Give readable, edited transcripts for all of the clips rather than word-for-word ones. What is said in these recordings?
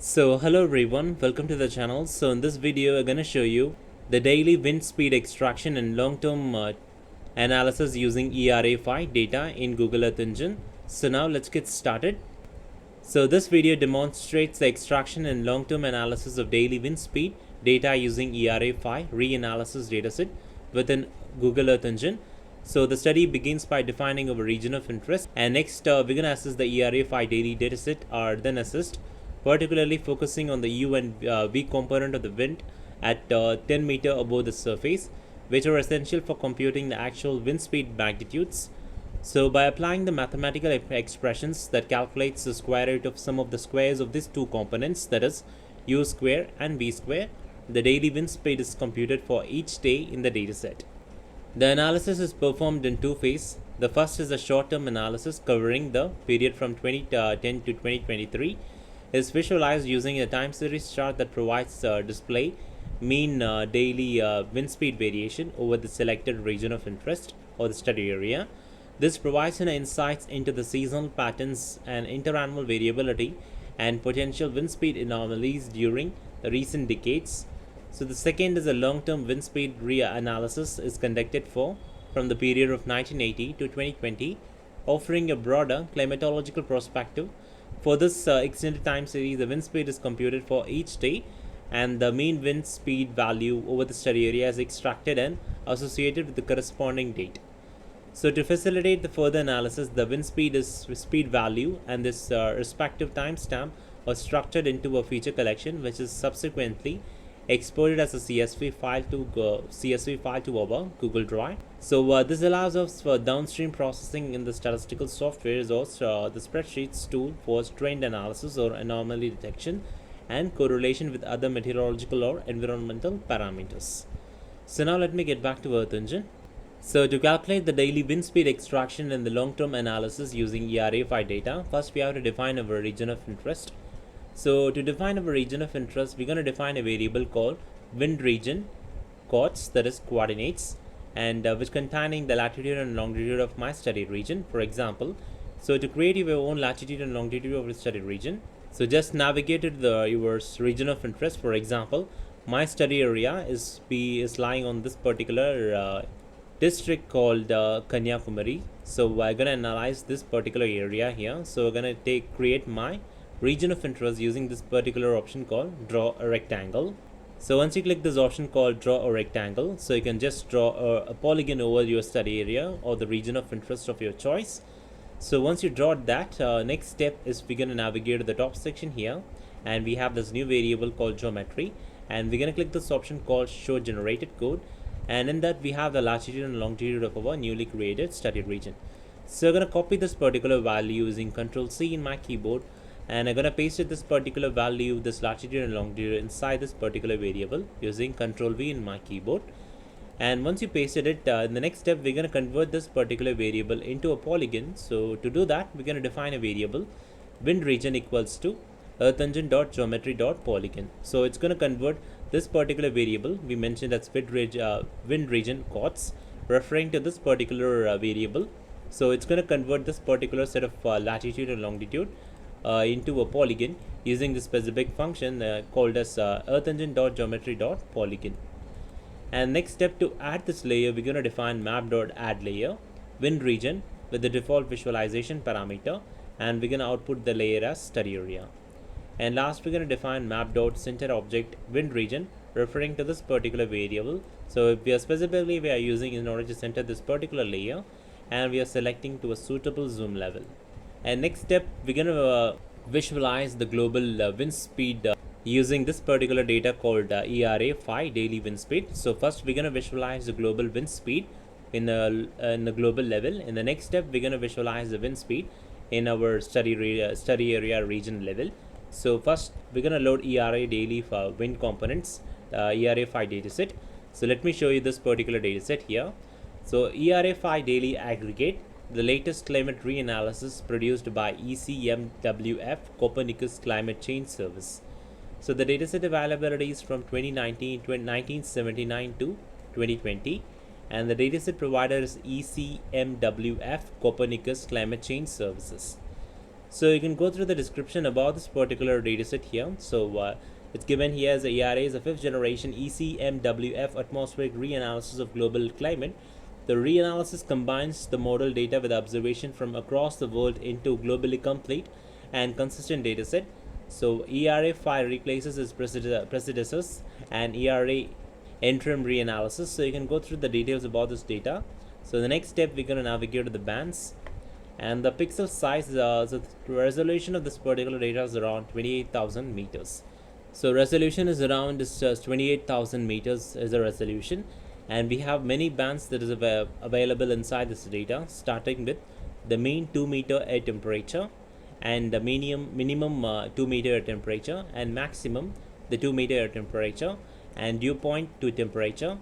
So hello everyone, welcome to the channel. So in this video I'm going to show you the daily wind speed extraction and long-term analysis using ERA5 data in Google Earth Engine. So now let's get started. So this video demonstrates the extraction and long-term analysis of daily wind speed data using ERA5 reanalysis dataset within Google Earth Engine. So the study begins by defining our region of interest, and next we're going to assess the ERA5 daily dataset, are then assessed, particularly focusing on the U and V component of the wind at 10 meter above the surface, which are essential for computing the actual wind speed magnitudes. So by applying the mathematical expressions that calculates the square root of sum of the squares of these two components, that is U square and V square, the daily wind speed is computed for each day in the dataset. The analysis is performed in two phases. The first is a short-term analysis covering the period from 2010 to 2023. Is visualized using a time series chart that provides display mean daily wind speed variation over the selected region of interest or the study area. This provides insights into the seasonal patterns and interannual variability and potential wind speed anomalies during the recent decades. So the second is a long-term wind speed analysis is conducted from the period of 1980 to 2020, offering a broader climatological perspective. For this extended time series, the wind speed is computed for each day, and the mean wind speed value over the study area is extracted and associated with the corresponding date. So to facilitate the further analysis, the wind speed value and this respective timestamp are structured into a feature collection, which is subsequently exported as a CSV file to our Google Drive. So this allows us for downstream processing in the statistical software or the spreadsheets tool for trend analysis or anomaly detection and correlation with other meteorological or environmental parameters. So now let me get back to Earth Engine. So to calculate the daily wind speed extraction and the long-term analysis using ERA5 data, first we have to define our region of interest. So to define our region of interest, we're going to define a variable called wind region coords, that is coordinates, and which containing the latitude and longitude of my study region. For example, so to create your own latitude and longitude of the study region, so just navigate to your region of interest. For example, my study area is lying on this particular district called Kanyakumari. So we're going to analyze this particular area here. So we're going to create my region of interest using this particular option called draw a rectangle. So once you click this option called draw a rectangle, so you can just draw a polygon over your study area or the region of interest of your choice. So once you draw that, next step is we're going to navigate to the top section here, and we have this new variable called geometry, and we're going to click this option called show generated code, and in that we have the latitude and longitude of our newly created study region. So I'm going to copy this particular value using Ctrl+C in my keyboard, and I'm going to paste this particular value, this latitude and longitude, inside this particular variable using Ctrl+V in my keyboard. And once you pasted it, in the next step we're going to convert this particular variable into a polygon. So to do that, we're going to define a variable wind region equals to earthengine.geometry.polygon. So it's going to convert this particular variable we mentioned as wind region coords, referring to this particular variable. So it's going to convert this particular set of latitude and longitude into a polygon using the specific function called as earthengine.geometry.polygon. And next step, to add this layer, we're going to define map.addLayer wind region with the default visualization parameter, and we're going to output the layer as study area. And last, we're going to define map.center object wind region, referring to this particular variable. So if we are using in order to center this particular layer, and we are selecting to a suitable zoom level. And next step, we're going to visualize the global wind speed using this particular data called ERA5 daily wind speed. So first we're going to visualize the global wind speed in the global level. In the next step, we're going to visualize the wind speed in our study area region level. So first we're going to load ERA daily for wind components, ERA5 dataset. So let me show you this particular dataset here. So ERA5 daily aggregate, the latest climate reanalysis produced by ECMWF Copernicus Climate Change Service. So the dataset availability is from 1979 to 2020, and the dataset provider is ECMWF Copernicus Climate Change Services. So you can go through the description about this particular dataset here. So it's given here as a ERA is a 5th generation ECMWF atmospheric reanalysis of global climate. The reanalysis combines the model data with observation from across the world into globally complete and consistent dataset. So ERA5 replaces its predecessors and ERA interim reanalysis. So you can go through the details about this data. So the next step, we're going to navigate to the bands, and the pixel size, so the resolution of this particular data is around 28,000 meters. So resolution is around 28,000 meters is the resolution, and we have many bands that is available inside this data, starting with the mean 2 meter air temperature, and the minimum 2 meter air temperature, and maximum the 2 meter air temperature, and dew point to temperature,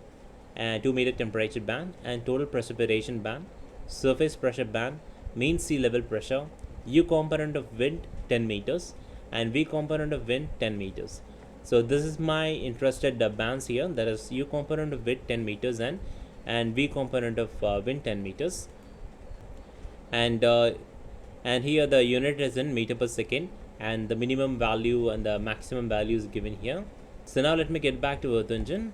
and 2 meter temperature band, and total precipitation band, surface pressure band, mean sea level pressure, U component of wind 10 meters, and V component of wind 10 meters. So this is my interested bands here, that is U component of wind 10 meters and V component of wind 10 meters. And here the unit is in meter per second, and the minimum value and the maximum value is given here. So now let me get back to Earth Engine.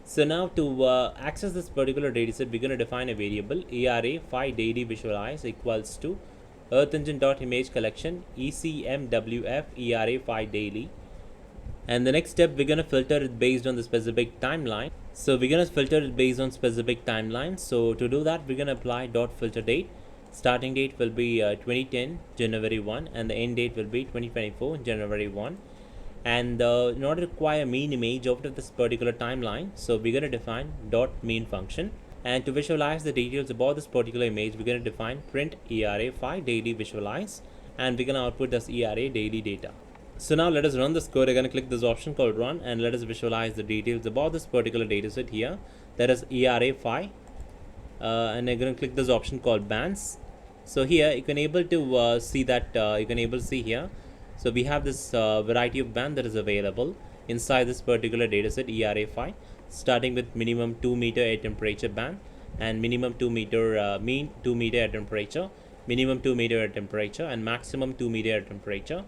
So now to access this particular dataset, we're going to define a variable ERA5 Daily Visualize equals to Earth Engine.image collection ECMWF ERA5 Daily. And the next step, we're going to filter it based on the specific timeline. So we're going to filter it based on specific timeline. So to do that, we're going to apply dot filter date. Starting date will be 2010 January 1, and the end date will be 2024 January 1. And in order to acquire mean image out of this particular timeline, so we're going to define dot mean function. And to visualize the details about this particular image, we're going to define print ERA5 daily visualize, and we're going to output as ERA daily data. So now let us run this code. I'm going to click this option called run, and let us visualize the details about this particular dataset here, that is ERA5. And I'm going to click this option called bands. So here you can able to see that you can able to see here. So we have this variety of band that is available inside this particular dataset ERA5, starting with minimum 2 meter air temperature band, and minimum 2 meter mean 2 meter air temperature, minimum 2 meter air temperature, and maximum 2 meter air temperature,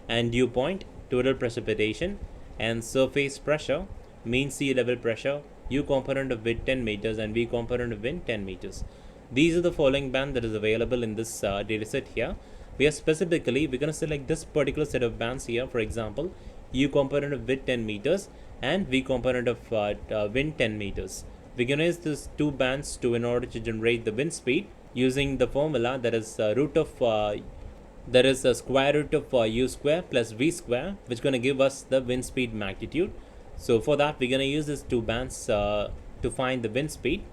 and dew point, total precipitation, and surface pressure, mean sea level pressure, U component of wind 10 meters, and V component of wind 10 meters. These are the following band that is available in this dataset here. We're going to select this particular set of bands here. For example, U component of wind 10 meters and V component of wind 10 meters. We're going to use these two bands in order to generate the wind speed using the formula that is square root of U square plus V square, which is going to give us the wind speed magnitude. So for that, we're going to use these two bands to find the wind speed.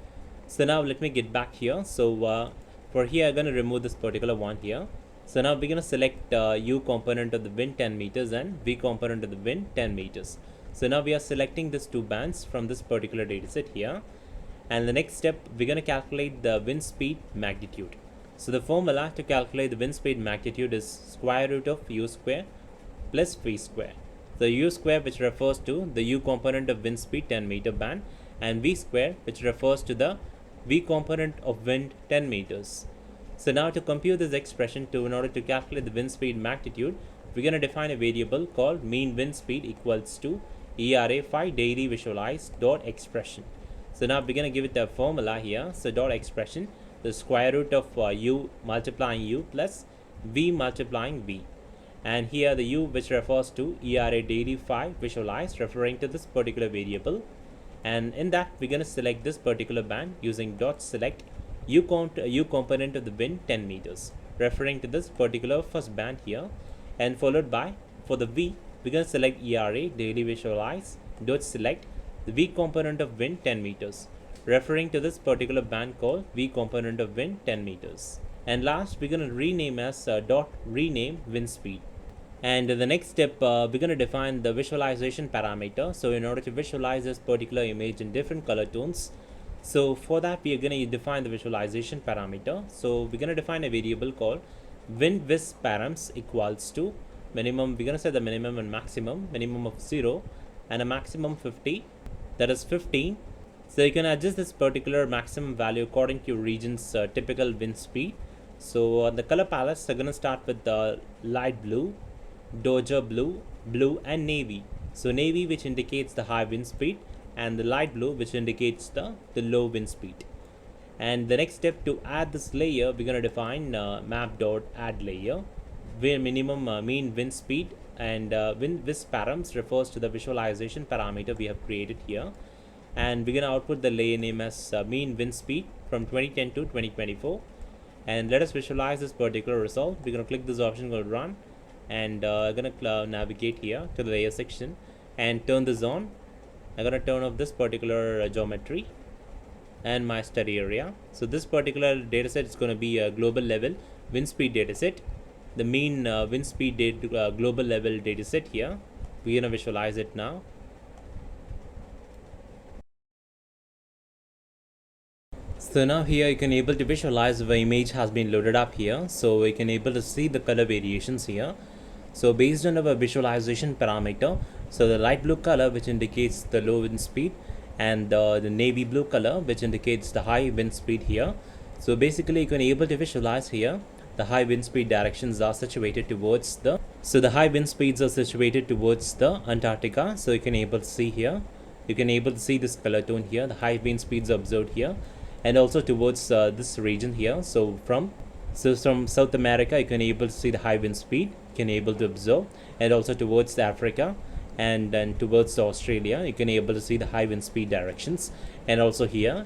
So now let me get back here. So for here, I'm going to remove this particular one here. So now we're going to select U component of the wind 10 meters and V component of the wind 10 meters. So now we are selecting these two bands from this particular dataset here. And the next step, we're going to calculate the wind speed magnitude. So the formula to calculate the wind speed magnitude is square root of U square plus V square. The U square, which refers to the U component of wind speed 10 meter band, and V square, which refers to the V component of wind 10 meters. So now to compute this expression in order to calculate the wind speed magnitude, we're going to define a variable called mean wind speed equals to ERA5 daily visualize dot expression. So now we're going to give it a formula here. So dot expression, the square root of U multiplying U plus V multiplying V. And here the U, which refers to ERA daily 5 visualize, referring to this particular variable. And in that, we're going to select this particular band using dot select U component of the wind 10 meters, referring to this particular first band here, and followed by, for the V, we're going to select ERA daily visualize dot select the V component of wind 10 meters, referring to this particular band called V component of wind 10 meters. And last, we're going to rename as dot rename wind speed. And the next step, we're going to define the visualization parameter. So in order to visualize this particular image in different color tones, so for that, we are going to define the visualization parameter. So we're going to define a variable called wind_vis params equals to minimum. We're going to set the minimum and minimum of 0 and a maximum 50, that is 15. So you can adjust this particular maximum value according to your region's typical wind speed. So the color palettes are gonna start with the light blue, doja blue, blue and navy. So navy, which indicates the high wind speed, and the light blue, which indicates the low wind speed. And the next step, to add this layer, we're gonna define map.add layer, where minimum mean wind speed and wind params refers to the visualization parameter we have created here. And we're gonna output the layer name as mean wind speed from 2010 to 2024. And let us visualize this particular result. We're gonna click this option called run, and I'm gonna navigate here to the layer section and turn this on. I'm gonna turn off this particular geometry and my study area. So this particular dataset is going to be a global level wind speed dataset. The mean wind speed global level dataset here. We're going to visualize it now. So now here you can able to visualize the image has been loaded up here. So we can able to see the color variations here. So based on our visualization parameter, so the light blue color, which indicates the low wind speed, and the navy blue color, which indicates the high wind speed here. So basically you can able to visualize here the high wind speed directions are situated towards the high wind speeds are situated towards the Antarctica. So you can able to see here, you can able to see this color tone here, the high wind speeds observed here, and also towards this region here. So from South America, you can able to see the high wind speed, you can able to observe, and also towards Africa and then towards Australia, you can able to see the high wind speed directions, and also here.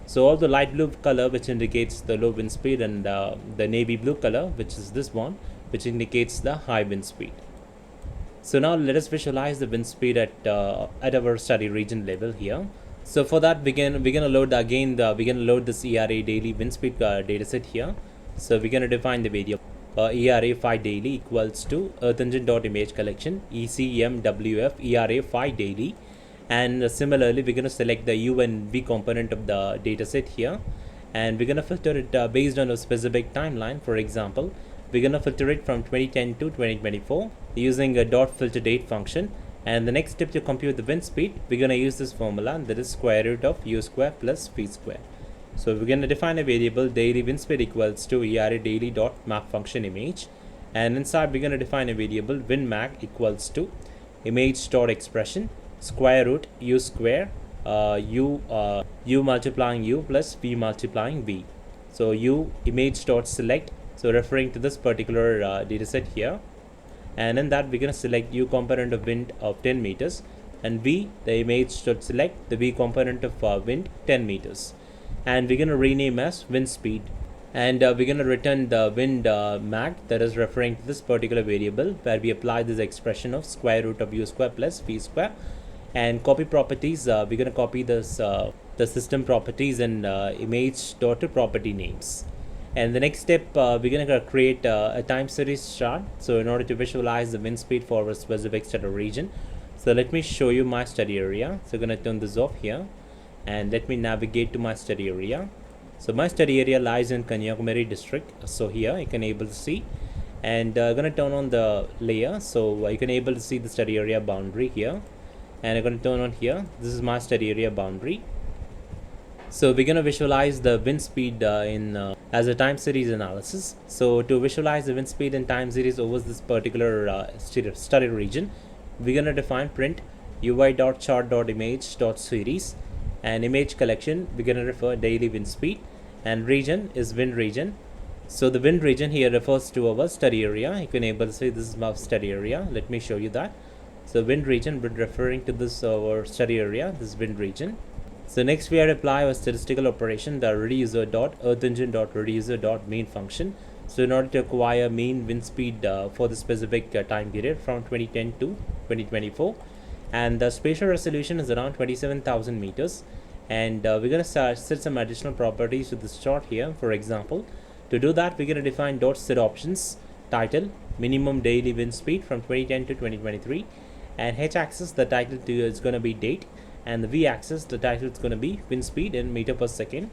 So all the light blue color, which indicates the low wind speed, and the navy blue color, which is this one, which indicates the high wind speed. So now let us visualize the wind speed at our study region level here. So for that, we're gonna load again we're gonna load this ERA daily wind speed dataset here. So we're gonna define the variable ERA5 daily equals to EarthEngine.image collection ECMWF ERA5 daily, and similarly we're gonna select the U and V component of the dataset here, and we're gonna filter it based on a specific timeline. For example, we're gonna filter it from 2010 to 2024 using a dot filter date function. And the next step, to compute the wind speed, we're gonna use this formula, that is square root of u square plus v square. So we're going to define a variable daily wind speed equals to ERA daily dot map function image, and inside we're going to define a variable wind mag equals to image dot expression square root u square u multiplying u plus v multiplying v. So u image dot select, so referring to this particular dataset here, and in that we're going to select u component of wind of 10 meters, and v, the image dot select the v component of wind 10 meters. And we're going to rename as wind speed, and we're going to return the wind mag, that is referring to this particular variable, where we apply this expression of square root of u square plus v square. And copy properties, we're going to copy this the system properties and image dot to property names. And the next step, we're going to create a time series chart, so in order to visualize the wind speed for a specific study region. So let me show you my study area. So I'm going to turn this off here, and let me navigate to my study area. So my study area lies in Kanyakumari district. So here you can able to see, and I'm going to turn on the layer, so you can able to see the study area boundary here, and I'm going to turn on here. This is my study area boundary. So we're going to visualize the wind speed as a time series analysis. So to visualize the wind speed and time series over this particular study region, we're going to define print ui.chart.image.series, and image collection we're going to refer daily wind speed, and region is wind region. So the wind region here refers to our study area. You can able to see this is my study area. Let me show you that. So wind region we're referring to this our study area, this wind region. So next we have to apply our statistical operation, the reducer dot earthengine dot reducer dot mean function. So in order to acquire mean wind speed for the specific time period from 2010 to 2024, and the spatial resolution is around 27,000 meters, and we're going to set some additional properties to this chart here. For example, to do that, we're going to define dot set options, title minimum daily wind speed from 2010 to 2023, and h axis the title is going to be date, and the v axis the title is going to be wind speed in meter per second,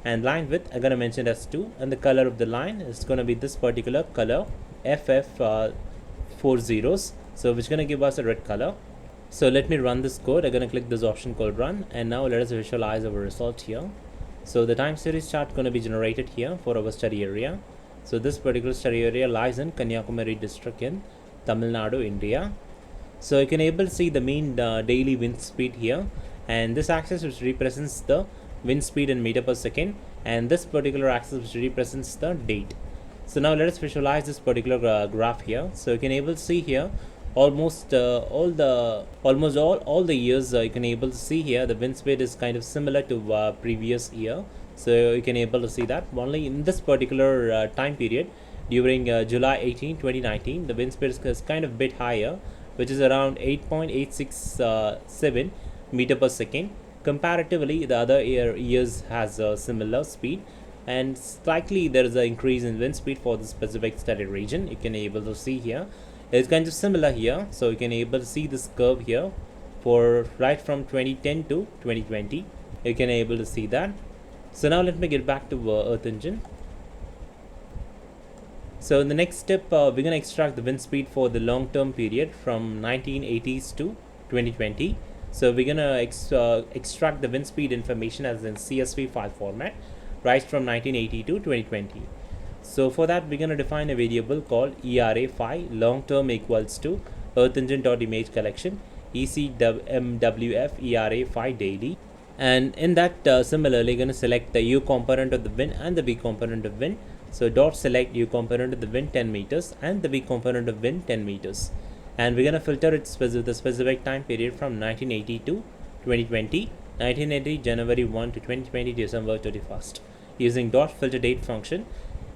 and line width I'm going to mention as 2, and the color of the line is going to be this particular color FF 4 zeros, so which is going to give us a red color. So let me run this code. I'm going to click this option called run, and now let us visualize our result here. So the time series chart going to be generated here for our study area. So this particular study area lies in Kanyakumari district in Tamil Nadu, India. So you can able to see the mean daily wind speed here, and this axis which represents the wind speed in meter per second, and this particular axis which represents the date. So now let us visualize this particular graph here. So you can able to see here almost all the years you can able to see here the wind speed is kind of similar to previous year. So you can able to see that only in this particular time period during July 18, 2019, the wind speed is kind of bit higher, which is around 8.867 meter per second. Comparatively, the other years has a similar speed, and slightly there is an increase in wind speed for the specific study region. You can able to see here it's kind of similar here. So you can able to see this curve here for right from 2010 to 2020. You can able to see that. So now let me get back to Earth Engine. So in the next step, we're going to extract the wind speed for the long-term period from 1980s to 2020. So we're going to extract the wind speed information as in CSV file format right from 1980 to 2020. So for that, we're going to define a variable called ERA5 long-term equals to earthengine.image collection ECMWF ERA5 daily. And in that similarly going to select the U component of the wind and the V component of wind. So dot select U component of the wind 10 meters and the V component of wind 10 meters. And we're going to filter it with the specific time period from 1980 to 2020, 1980 January 1 to 2020 December 31st using dot filter date function.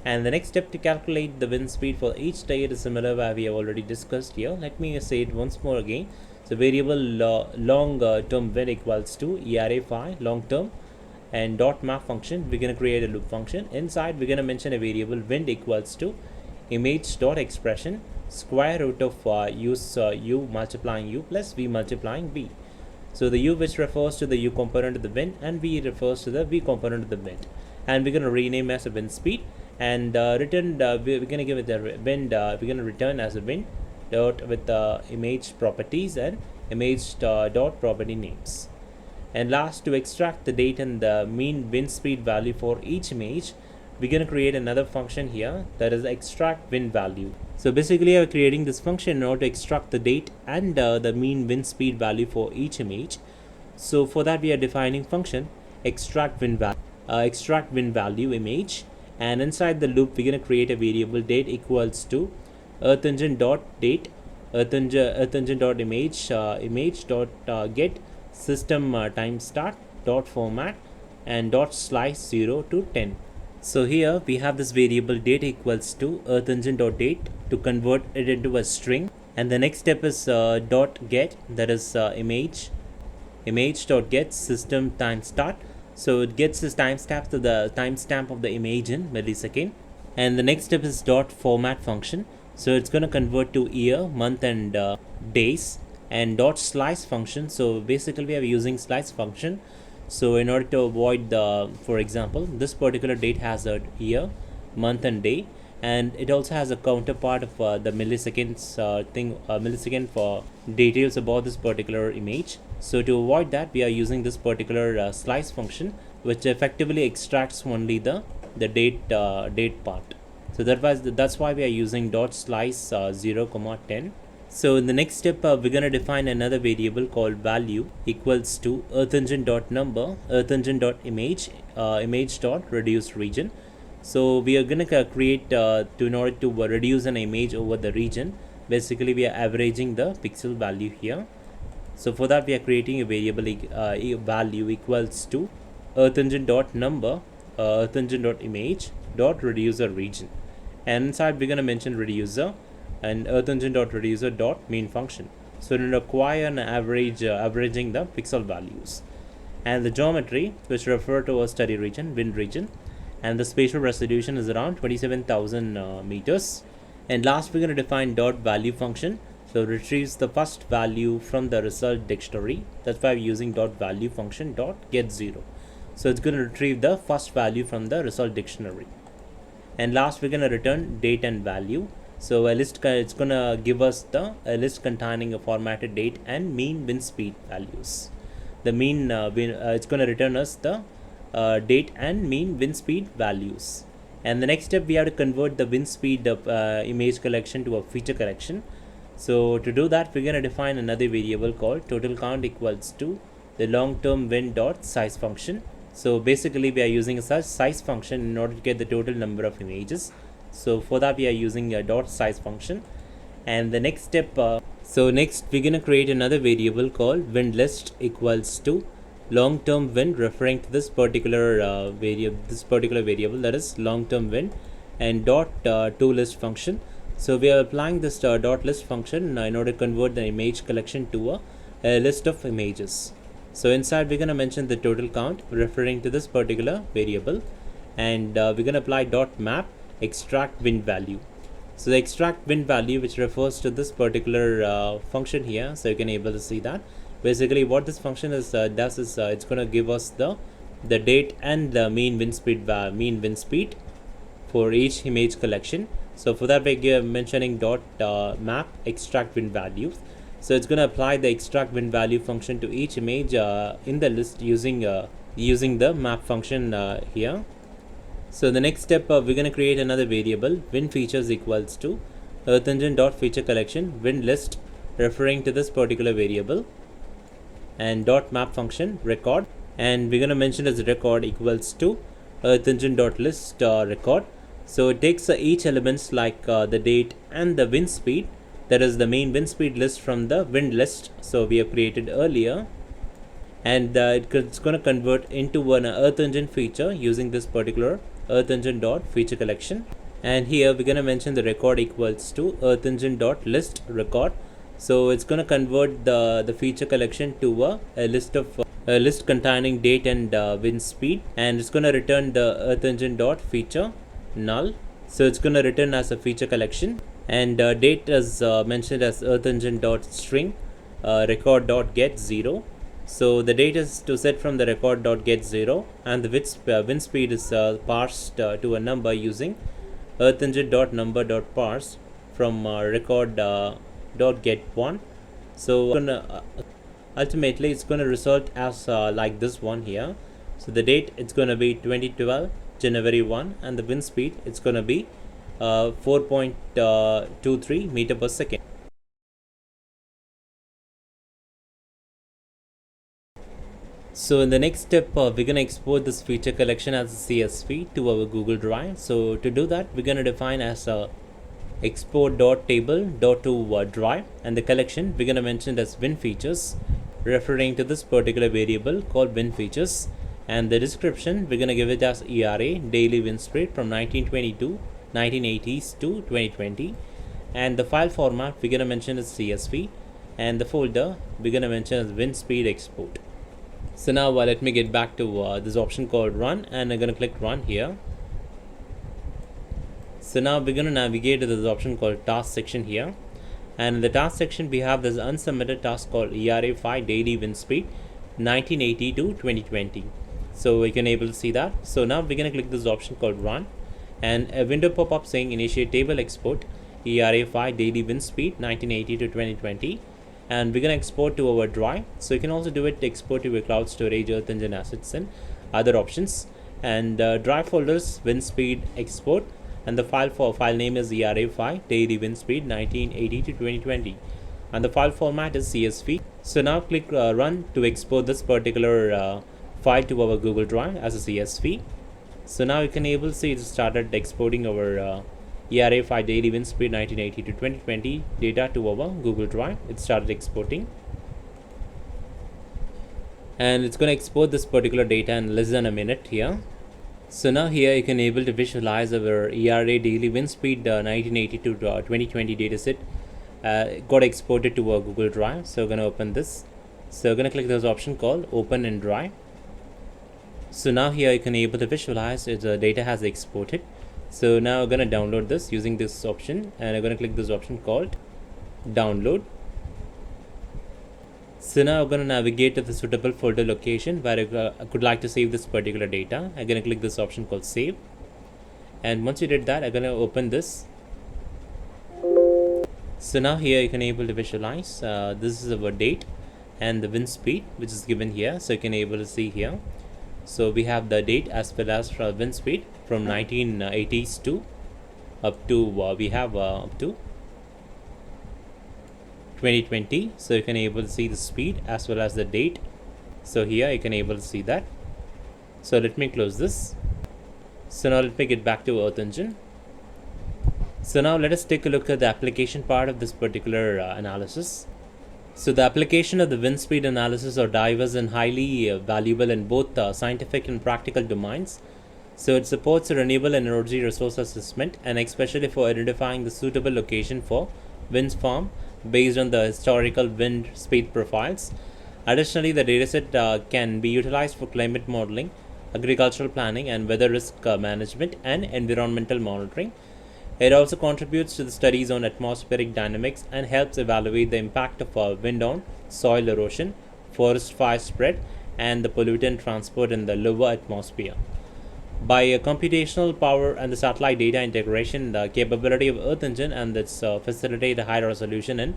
And the next step to calculate the wind speed for each date is similar where we have already discussed here. Let me say it once more again. So variable long term wind equals to ERA5 long term and dot map function. We're going to create a loop function. Inside we're going to mention a variable wind equals to image dot expression square root of u multiplying u plus v multiplying v. So the u which refers to the u component of the wind and v refers to the v component of the wind, and we're going to rename as a wind speed, and return we're going to give it the wind we're going to return as a wind dot with the image properties and image dot property names. And last, to extract the date and the mean wind speed value for each image, we're going to create another function here that is extract wind value. So basically we're creating this function in order to extract the date and the mean wind speed value for each image. So for that we are defining function extract wind value image, and inside the loop we're going to create a variable date equals to earthengine.date earthengine.image image.get system time start dot format and dot slice 0 to 10. So here we have this variable date equals to earthengine.date to convert it into a string, and the next step is dot get, that is image.get system time start. So it gets this timestamp to the timestamp of the image in millisecond, and the next step is dot format function. So it's going to convert to year, month and days, and dot slice function. So basically we are using slice function. So in order to avoid the, for example, this particular date has a year, month and day, and it also has a counterpart of the milliseconds millisecond for details about this particular image. So to avoid that, we are using this particular slice function, which effectively extracts only the date part. So that's why we are using dot slice 0, 10. So in the next step, we're going to define another variable called value equals to earthengine.number earthengine.image image.reduce region. So we are going to create in order to reduce an image over the region, basically we are averaging the pixel value here. So for that we are creating a variable value equals to earthengine.number earthengine.image.reducer region, and inside we're going to mention reducer and earthengine.reducer.main function. So it will acquire an averaging the pixel values, and the geometry which refer to a study region, wind region, and the spatial resolution is around 27,000 meters. And last we're going to define dot value function. So it retrieves the first value from the result dictionary. That's why we're using dot value function dot get 0. So it's going to retrieve the first value from the result dictionary. And last we're going to return date and value. So a list, it's going to give us a list containing a formatted date and mean wind speed values. The mean it's going to return us the date and mean wind speed values. And the next step, we have to convert the wind speed of image collection to a feature collection. So to do that, we're going to define another variable called total count equals to the long-term wind dot size function. So basically we are using a such size function in order to get the total number of images. So for that we are using a dot size function. And the next step, next we're going to create another variable called wind list equals to long-term wind, referring to this particular variable, that is long-term wind, and dot to list function. So we are applying this dot list function in order to convert the image collection to a list of images. So inside we're going to mention the total count referring to this particular variable, and we're going to apply dot map extract wind value. So the extract wind value, which refers to this particular function here, so you can able to see that. Basically what this function is does is it's going to give us the date and the mean wind speed for each image collection. So for that we're mentioning dot map extract wind values. So it's going to apply the extract wind value function to each image in the list using the map function here. So the next step, we're going to create another variable, wind features equals to earth engine dot feature collection wind list, referring to this particular variable, and dot map function record, and we're going to mention as record equals to earth engine dot list record. So it takes each elements like the date and the wind speed, that is the main wind speed list from the wind list so we have created earlier, and it's going to convert into an earth engine feature using this particular earth engine dot feature collection. And here we're going to mention the record equals to earth engine dot list record. So it's going to convert the feature collection to a list containing date and wind speed, and it's going to return the earth engine dot feature null. So it's going to return as a feature collection, and date is mentioned as earth engine dot string record dot get 0. So the date is to set from the record dot get 0, and the wind speed is parsed to a number using earth engine dot number dot parse from record dot get 1. So ultimately it's going to result as like this one here. So the date, it's going to be 2012 January 1, and the wind speed, it's going to be 4.23 meter per second. So in the next step, we're going to export this feature collection as a CSV to our Google Drive. So to do that, we're going to define as a export.table.to drive, and the collection we're going to mention as wind features, referring to this particular variable called wind features. And the description, we're going to give it as ERA daily wind speed from 1922, 1980s to 2020. And the file format we're going to mention as CSV, and the folder we're going to mention as wind speed export. So now let me get back to this option called run, and I'm going to click run here. So now we're going to navigate to this option called task section here, and in the task section we have this unsubmitted task called ERA5 Daily Wind Speed 1980 to 2020. So we can able to see that. So now we're going to click this option called run, and a window pop up saying initiate table export ERA5 Daily Wind Speed 1980 to 2020, and we're going to export to our drive. So you can also do it to export to your cloud storage, earth engine assets, and other options. And drive folders wind speed export, and the file name is ERA5 Daily Wind Speed 1980 to 2020, and the file format is CSV. So now click run to export this particular file to our Google Drive as a CSV. So now you can able to see it started exporting our ERA5 Daily Wind Speed 1980 to 2020 data to our Google Drive. It started exporting, and it's going to export this particular data in less than a minute here. So now here you can able to visualize our ERA Daily Wind Speed 1980 to 2020 dataset got exported to our Google Drive. So we're going to open this. So we're going to click this option called open in Drive. So now here you can able to visualize the data has exported. So now I'm going to download this using this option, and I'm going to click this option called download. So now I'm going to navigate to the suitable folder location where I could like to save this particular data. I'm going to click this option called save, and once you did that, I'm going to open this. So now here you can able to visualize this is our date and the wind speed which is given here. So you can able to see here So we have the date as well as wind speed from 1980s to up to we have up to 2020. So you can able to see the speed as well as the date. So here you can able to see that. So let me close this. So now let me get back to Earth Engine. So now let us take a look at the application part of this particular analysis. So the application of the wind speed analysis are diverse and highly valuable in both scientific and practical domains. So it supports a renewable energy resource assessment and especially for identifying the suitable location for wind farm based on the historical wind speed profiles. Additionally, the dataset can be utilized for climate modeling, agricultural planning, and weather risk management and environmental monitoring. It also contributes to the studies on atmospheric dynamics and helps evaluate the impact of wind on soil erosion, forest fire spread, and the pollutant transport in the lower atmosphere. By computational power and the satellite data integration, the capability of Earth Engine and its facilitate a high resolution and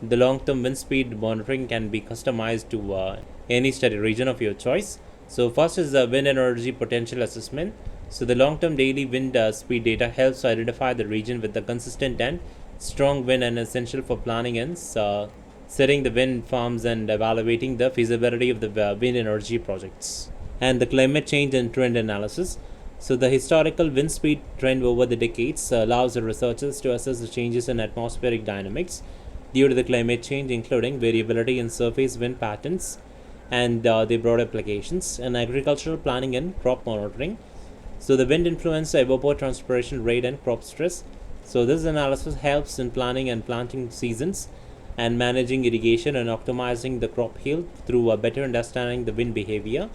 the long-term wind speed monitoring can be customized to any study region of your choice. So first is the wind energy potential assessment. So the long-term daily wind speed data helps identify the region with the consistent and strong wind and essential for planning and setting the wind farms and evaluating the feasibility of the wind energy projects. And the climate change and trend analysis. So the historical wind speed trend over the decades allows the researchers to assess the changes in atmospheric dynamics due to the climate change, including variability in surface wind patterns and their broad applications, and agricultural planning and crop monitoring. So the wind influence evapotranspiration rate and crop stress. So this analysis helps in planning and planting seasons and managing irrigation and optimizing the crop yield through a better understanding the wind behavior.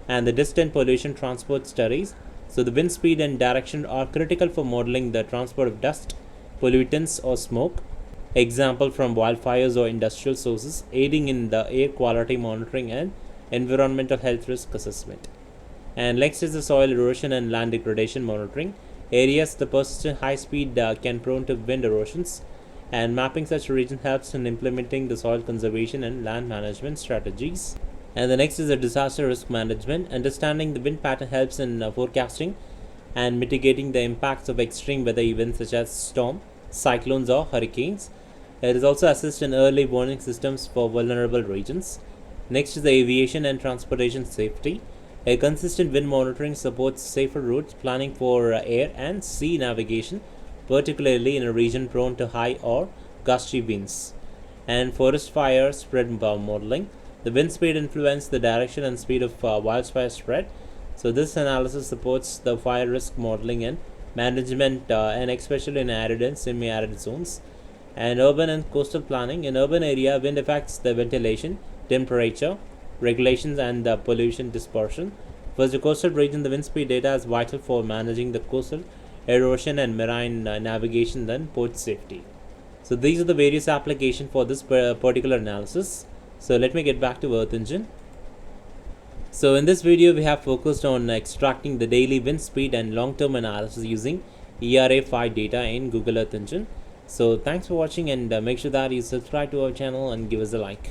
And the distant pollution transport studies. So the wind speed and direction are critical for modeling the transport of dust, pollutants or smoke. Example from wildfires or industrial sources, aiding in the air quality monitoring and environmental health risk assessment. And next is the soil erosion and land degradation monitoring. Areas the persistent high speed can prone to wind erosions, and mapping such region helps in implementing the soil conservation and land management strategies. And the next is the disaster risk management. Understanding the wind pattern helps in forecasting and mitigating the impacts of extreme weather events such as storm, cyclones or hurricanes. It is also assist in early warning systems for vulnerable regions. Next is the aviation and transportation safety. A consistent wind monitoring supports safer routes, planning for air and sea navigation, particularly in a region prone to high or gusty winds. And forest fire spread modeling. The wind speed influences the direction and speed of wildfire spread. So this analysis supports the fire risk modeling and management, and especially in arid and semi-arid zones. And urban and coastal planning. In urban area, wind affects the ventilation, temperature, regulations, and the pollution dispersion. For the coastal region, the wind speed data is vital for managing the coastal erosion and marine navigation and port safety. So these are the various applications for this particular analysis. So let me get back to Earth Engine. So in this video, we have focused on extracting the daily wind speed and long-term analysis using ERA5 data in Google Earth Engine. So thanks for watching, and make sure that you subscribe to our channel and give us a like.